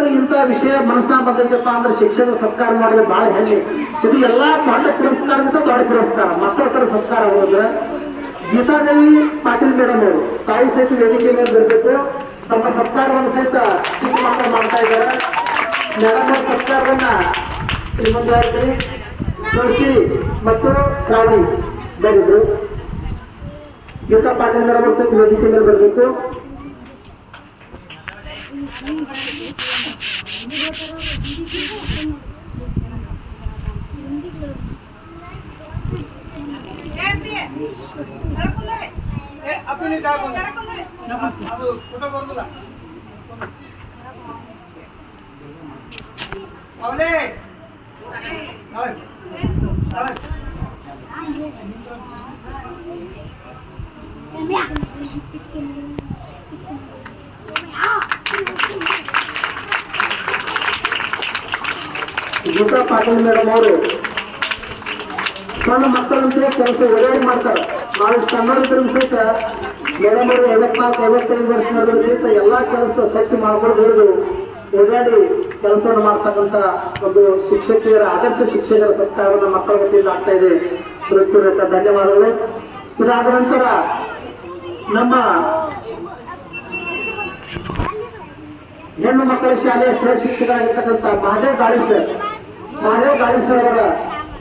ಮಕ್ಕಳಿಗೆ ಇಂಥ ವಿಷಯ ಮನಸ್ಸಿನ ಬಂದೈತಪ್ಪ ಅಂದ್ರೆ ಶಿಕ್ಷಣ ಸತ್ಕಾರ ಮಾಡಿದ್ರೆ ಬಹಳ ಹೆಮ್ಮೆ. ಇದು ಎಲ್ಲಾ ದೊಡ್ಡ ಪುರಸ್ಕಾರದಿಂದ ದೊಡ್ಡ ಪುರಸ್ಕಾರ. ಮಕ್ಕಳ ಹತ್ರ ಸತ್ಕಾರ ಹೋದ್ರೆ ಗೀತಾದೇವಿ ಪಾಟೀಲ್ ಮೇಡಮ್ ಅವರು ತಾವು ಸಹಿತ ವೇದಿಕೆ ಮೇಲೆ ಬರಬೇಕು. ತಮ್ಮ ಸತ್ಕಾರವನ್ನು ಸಹಿತ ಚಿಕ್ಕ ಮಕ್ಕಳು ಮಾಡ್ತಾ ಇದ್ದಾರೆ. ಮೇಡಮ್ ಅವರ ಸತ್ಕಾರವನ್ನ ಶ್ರೀಮಂತಾರ್ತಿ ಸ್ಫೂರ್ತಿ ಮತ್ತು ಶ್ರಾವಣಿ ಬರೆದ್ರು. ಗೀತಾ ಪಾಟೀಲ್ ಮೇಡಮ್ ಅವರು ಸಹಿತ ವೇದಿಕೆ ಮೇಲೆ ಬರಬೇಕು. ಗೀತಾ ಪಾಟೀಲ್ ಮೇಡಮ್ ಅವರು ಸಣ್ಣ ಮಕ್ಕಳಂತೆ ಕೆಲಸ ಒಳ್ಳೆ ಮಾಡ್ತಾರೆ. ನಾವು ಕನ್ನಡಿಗರು ಸಹಿತ ಮೇಡಮ್ ಅವರು 54-55 ವರ್ಷದವರು ಸಹಿತ ಎಲ್ಲಾ ಕೆಲಸ ಸ್ವಚ್ಛ ಮಾಡ್ಕೊಂಡು ಹಿಡಿದು ಓಡಾಡಿ ಕೆಲಸವನ್ನು ಮಾಡ್ತಕ್ಕಂಥ ಒಂದು ಶಿಕ್ಷಕಿಯರ ಆದರ್ಶ ಶಿಕ್ಷಕರ ಸತ್ಕಾರವನ್ನು ಮಕ್ಕಳ ವತಿಯಿಂದ ಆಗ್ತಾ ಇದೆ. ಹೃತ್ಪೂರ್ವಕ ಧನ್ಯವಾದಗಳು. ಇದಾದ ನಂತರ ನಮ್ಮ ಹೆಣ್ಣು ಮಕ್ಕಳ ಶಾಲೆಯ ಸಹ ಶಿಕ್ಷಕರಾಗಿರ್ತಕ್ಕಂಥ ಮಹಾದೇವ್ ಗಾಳಿ ಸರ್ ಅವರ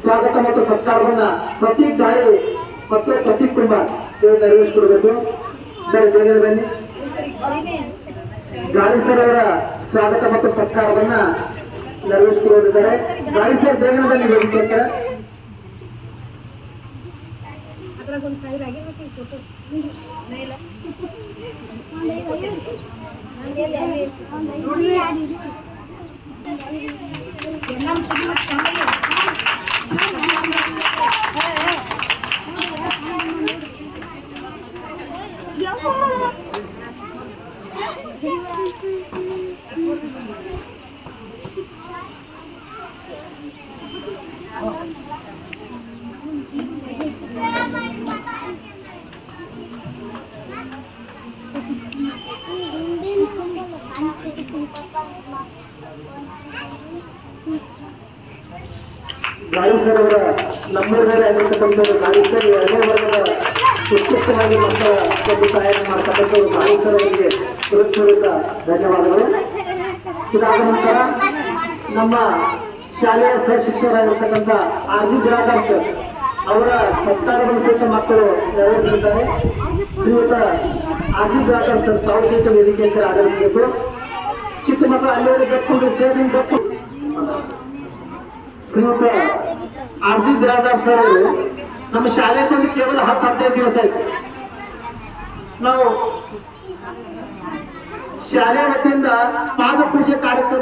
ಸ್ವಾಗತ ಮತ್ತು ಸತ್ಕಾರವನ್ನ ಪ್ರತೀಕ್ ಗಾಳಿ ಮತ್ತು ಪ್ರತೀಕ್ ಕುಮಾರ್ ನೆರವೇರಿಸಿಕೊಡ್ಬೇಕು. ಬೇಗ ಬನ್ನಿ. ಗಾಳಿ ಸರ್ ಅವರ ಸ್ವಾಗತ ಮತ್ತು ಸತ್ಕಾರವನ್ನ ನೆರವೇರಿಸಿಕೊಡಲಿದ್ದಾರೆ. ಗಾಳಿ ಸರ್ ಬೇಗನೆ ಬನ್ನಿ ವೇದಿಕೆ. ಗಾಳಿ ಸರ್ ಅವರ ನಮ್ಮೂರೇ ಆಗಿರ್ತಕ್ಕಂಥ ಗಾಳಿ ಸರ್ 2ನೇ ವರ್ಗದ ಉತ್ಕೃಷ್ಟವಾಗಿ ಮಕ್ಕಳ ಒಂದು ಸಹಾಯ ಮಾಡ್ತಕ್ಕಂಥ ಗಾಳಿ ಸರ್ ಅವರಿಗೆ ಹೃತ್ಪೂರ್ವಕ ಧನ್ಯವಾದಗಳು. ಇದಾದ ನಂತರ ನಮ್ಮ ಶಾಲೆಯ ಸಹ ಶಿಕ್ಷಕರಾಗಿರ್ತಕ್ಕಂಥ RG ಬಿರಾದಾರ್ ಸರ್ ಅವರ ಸತ್ಕಾರವನ್ನು ಸಹಿತ ಮಕ್ಕಳು ನೆರವೇರಿಸಲಿದ್ದಾರೆ. ಶ್ರೀಯುತ RG ಬಿರಾದಾರ್ ಸರ್ ತಾವು ಸಹಿತ ವೇದಿಕೆಯಲ್ಲಿ ಆಧರಿಸಬೇಕು. ಚಿಕ್ಕ ಮಕ್ಕಳು ಅಲ್ಲಿವರೆಗೆ ಗಟ್ಕೊಂಡು ಸೇರಿಂಗ್ ಗಟ್ಟು. ಶ್ರೀಯುತ RG ಬಿರಾದಾರ್ ಸರ್ ಅವರು ನಮ್ಮ ಶಾಲೆ ಕೊಂಡು ಕೇವಲ 10-15 ದಿವಸ ಆಯ್ತು. ನಾವು ಶಾಲೆ ವತಿಯಿಂದ ಪಾದ ಪೂಜೆ ಕಾರ್ಯಕ್ರಮ